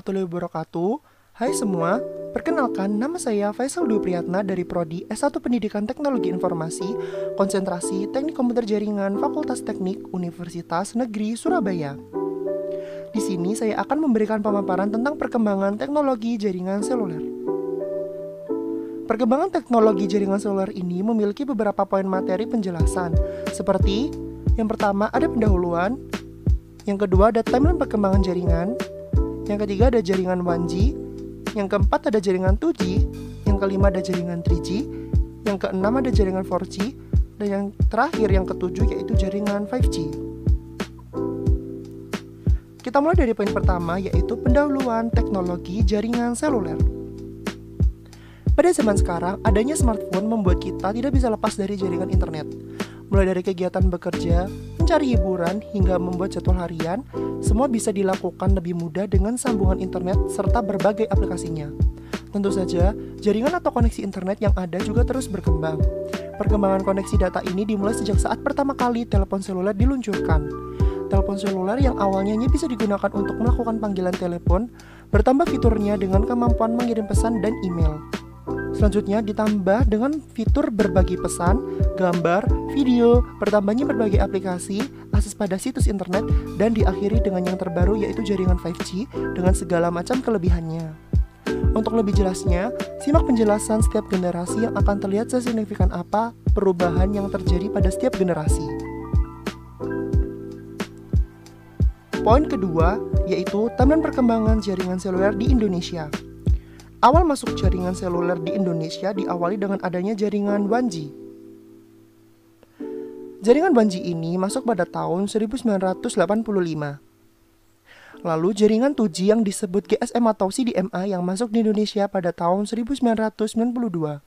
warahmatullahi wabarakatuh. Hai semua, perkenalkan nama saya Faisal Dwi Priyatna dari Prodi S1 Pendidikan Teknologi Informasi, konsentrasi Teknik Komputer Jaringan Fakultas Teknik Universitas Negeri Surabaya. Di sini saya akan memberikan pemaparan tentang perkembangan teknologi jaringan seluler. Perkembangan teknologi jaringan seluler ini memiliki beberapa poin materi penjelasan, seperti yang pertama ada pendahuluan, yang kedua ada timeline perkembangan jaringan, yang ketiga ada jaringan 1G, yang keempat ada jaringan 2G, yang kelima ada jaringan 3G, yang keenam ada jaringan 4G, dan yang terakhir yang ketujuh yaitu jaringan 5G. Kita mulai dari poin pertama yaitu pendahuluan teknologi jaringan seluler. Pada zaman sekarang, adanya smartphone membuat kita tidak bisa lepas dari jaringan internet. Mulai dari kegiatan bekerja, mencari hiburan, hingga membuat jadwal harian, semua bisa dilakukan lebih mudah dengan sambungan internet serta berbagai aplikasinya. Tentu saja, jaringan atau koneksi internet yang ada juga terus berkembang. Perkembangan koneksi data ini dimulai sejak saat pertama kali telepon seluler diluncurkan. Telepon seluler yang awalnya hanya bisa digunakan untuk melakukan panggilan telepon, bertambah fiturnya dengan kemampuan mengirim pesan dan email. Selanjutnya ditambah dengan fitur berbagi pesan, gambar, video, bertambahnya berbagai aplikasi, akses pada situs internet, dan diakhiri dengan yang terbaru yaitu jaringan 5G dengan segala macam kelebihannya. Untuk lebih jelasnya, simak penjelasan setiap generasi yang akan terlihat sesignifikan apa perubahan yang terjadi pada setiap generasi. Poin kedua yaitu timeline perkembangan jaringan seluler di Indonesia. Awal masuk jaringan seluler di Indonesia diawali dengan adanya jaringan 1G. Jaringan 1G ini masuk pada tahun 1985. Lalu jaringan 2G yang disebut GSM atau CDMA yang masuk di Indonesia pada tahun 1992.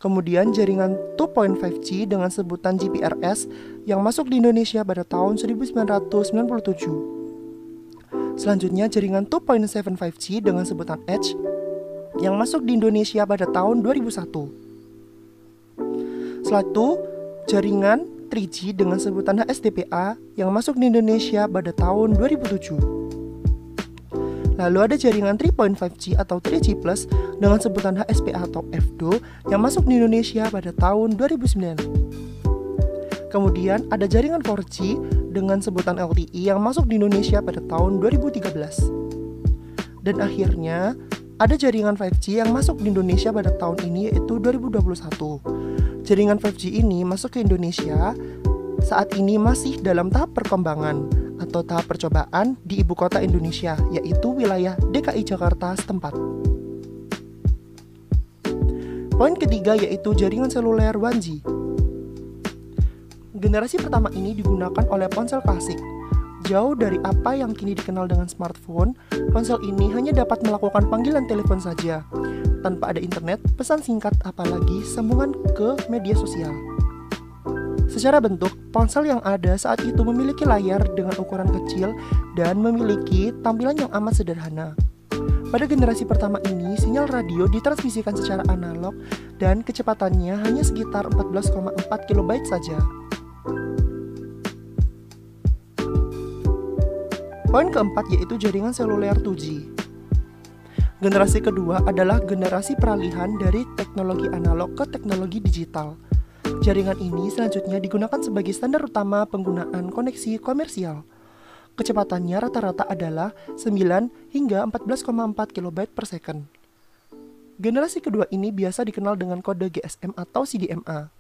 Kemudian jaringan 2.5G dengan sebutan GPRS yang masuk di Indonesia pada tahun 1997. Selanjutnya jaringan 2.75G dengan sebutan Edge yang masuk di Indonesia pada tahun 2001. Setelah itu, jaringan 3G dengan sebutan HSDPA yang masuk di Indonesia pada tahun 2007. Lalu ada jaringan 3.5G atau 3G Plus dengan sebutan HSPA atau FDO yang masuk di Indonesia pada tahun 2009. Kemudian ada jaringan 4G dengan sebutan LTE yang masuk di Indonesia pada tahun 2013. Dan akhirnya, ada jaringan 5G yang masuk di Indonesia pada tahun ini yaitu 2021. Jaringan 5G ini masuk ke Indonesia saat ini masih dalam tahap perkembangan atau tahap percobaan di ibu kota Indonesia yaitu wilayah DKI Jakarta setempat. Poin ketiga yaitu jaringan seluler 1G. Generasi pertama ini digunakan oleh ponsel klasik. Jauh dari apa yang kini dikenal dengan smartphone, ponsel ini hanya dapat melakukan panggilan telepon saja, tanpa ada internet, pesan singkat, apalagi sambungan ke media sosial. Secara bentuk, ponsel yang ada saat itu memiliki layar dengan ukuran kecil dan memiliki tampilan yang amat sederhana. Pada generasi pertama ini, sinyal radio ditransmisikan secara analog dan kecepatannya hanya sekitar 14,4 KB saja. Poin keempat yaitu jaringan seluler 2G. Generasi kedua adalah generasi peralihan dari teknologi analog ke teknologi digital. Jaringan ini selanjutnya digunakan sebagai standar utama penggunaan koneksi komersial. Kecepatannya rata-rata adalah 9 hingga 14,4 KB per second. Generasi kedua ini biasa dikenal dengan kode GSM atau CDMA.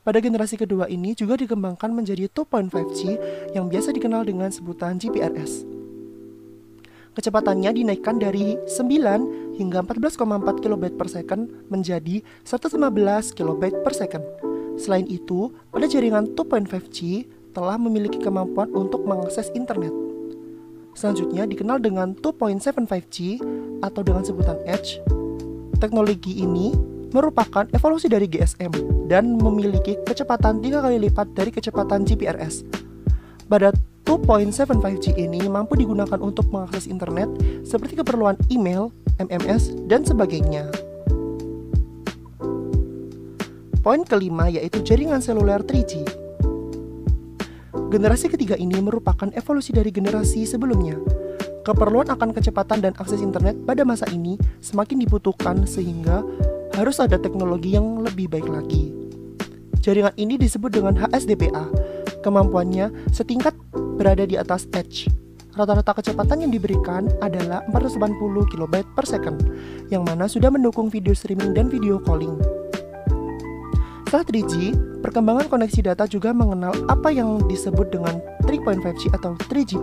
Pada generasi kedua ini juga dikembangkan menjadi 2.5G yang biasa dikenal dengan sebutan GPRS. Kecepatannya dinaikkan dari 9 hingga 14,4 KB per second menjadi 115 KB per second. Selain itu, pada jaringan 2.5G telah memiliki kemampuan untuk mengakses internet. Selanjutnya dikenal dengan 2.75G atau dengan sebutan Edge. Teknologi ini merupakan evolusi dari GSM dan memiliki kecepatan 3 kali lipat dari kecepatan GPRS. Pada 2.75G ini mampu digunakan untuk mengakses internet seperti keperluan email, MMS, dan sebagainya. Poin kelima yaitu jaringan seluler 3G. Generasi ketiga ini merupakan evolusi dari generasi sebelumnya. Keperluan akan kecepatan dan akses internet pada masa ini semakin dibutuhkan sehingga harus ada teknologi yang lebih baik lagi. Jaringan ini disebut dengan HSDPA. Kemampuannya setingkat berada di atas Edge. Rata-rata kecepatan yang diberikan adalah 480 KB per second, yang mana sudah mendukung video streaming dan video calling. Setelah 3G, perkembangan koneksi data juga mengenal apa yang disebut dengan 3.5G atau 3G+.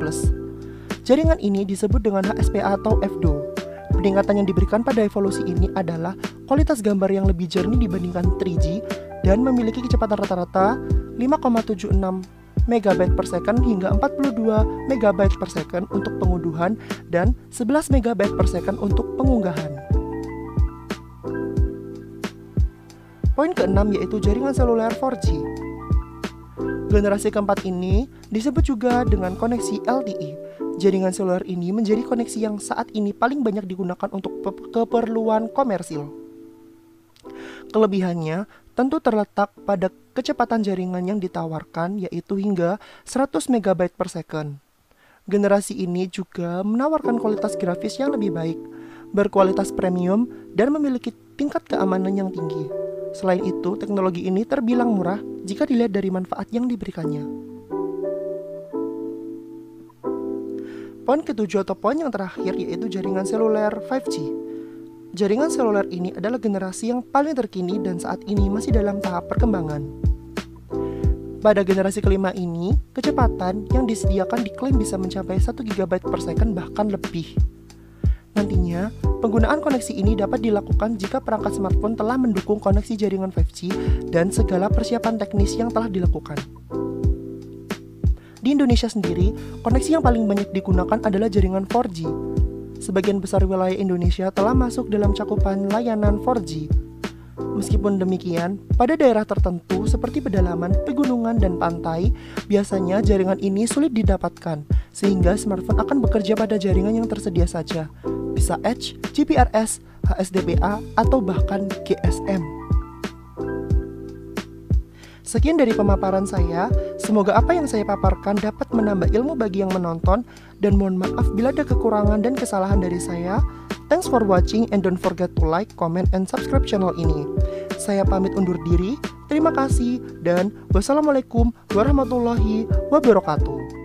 Jaringan ini disebut dengan HSPA atau FDO. Peningkatan yang diberikan pada evolusi ini adalah kualitas gambar yang lebih jernih dibandingkan 3G dan memiliki kecepatan rata-rata 5,76 MB per second hingga 42 MB per second untuk pengunduhan dan 11 MB per second untuk pengunggahan. Poin keenam yaitu jaringan seluler 4G. Generasi keempat ini disebut juga dengan koneksi LTE. Jaringan seluler ini menjadi koneksi yang saat ini paling banyak digunakan untuk keperluan komersil. Kelebihannya tentu terletak pada kecepatan jaringan yang ditawarkan yaitu hingga 100 MB per second. Generasi ini juga menawarkan kualitas grafis yang lebih baik, berkualitas premium, dan memiliki tingkat keamanan yang tinggi. Selain itu, teknologi ini terbilang murah jika dilihat dari manfaat yang diberikannya. Poin ketujuh atau poin yang terakhir yaitu jaringan seluler 5G. Jaringan seluler ini adalah generasi yang paling terkini dan saat ini masih dalam tahap perkembangan. Pada generasi kelima ini, kecepatan yang disediakan diklaim bisa mencapai 1 GB per second bahkan lebih. Nantinya, penggunaan koneksi ini dapat dilakukan jika perangkat smartphone telah mendukung koneksi jaringan 5G dan segala persiapan teknis yang telah dilakukan. Di Indonesia sendiri, koneksi yang paling banyak digunakan adalah jaringan 4G. Sebagian besar wilayah Indonesia telah masuk dalam cakupan layanan 4G. Meskipun demikian, pada daerah tertentu seperti pedalaman, pegunungan, dan pantai, biasanya jaringan ini sulit didapatkan, sehingga smartphone akan bekerja pada jaringan yang tersedia saja, bisa Edge, GPRS, HSDPA, atau bahkan GSM. Sekian dari pemaparan saya, semoga apa yang saya paparkan dapat menambah ilmu bagi yang menonton, dan mohon maaf bila ada kekurangan dan kesalahan dari saya. Thanks for watching and don't forget to like, comment, and subscribe channel ini. Saya pamit undur diri, terima kasih, dan wassalamualaikum warahmatullahi wabarakatuh.